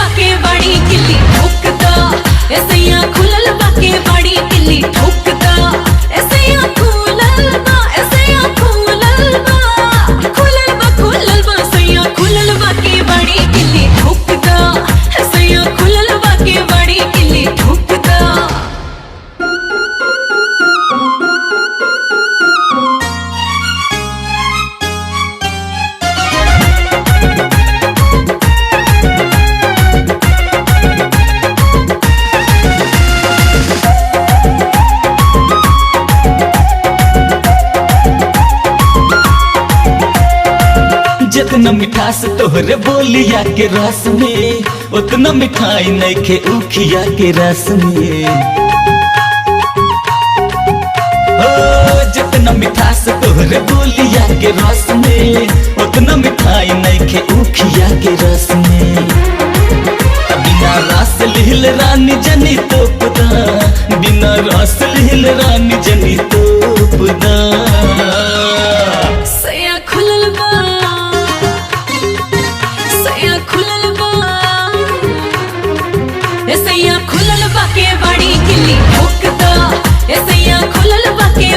बाके बाड़ी किल्ली ठोकदा ऐसैया खुलल बाके बाड़ी किल्ली ठोकदा ऐसैया खुलल बा सैया खुलल बाके बाड़ी किल्ली ठोकदा ऐसैया खुलल बाके बाड़ी किल्ली ठोकदा। जितना मिठास तोहरे बोलिया के रस में उतना मिठाई नहीं खे उखिया के रस में। ओ जितना मिठास तोहरे बोलिया के रस में उतना मिठाई नहीं खे उखिया के रस में। बिना रस लिहल रानी जनी तोपदा बिना रस लिहल रानी जनी तोपदा। सैया खुलल बा ऐसैया खुलल बाके बाड़ी किल्ली ठोकदा ऐसैया खुलल बाके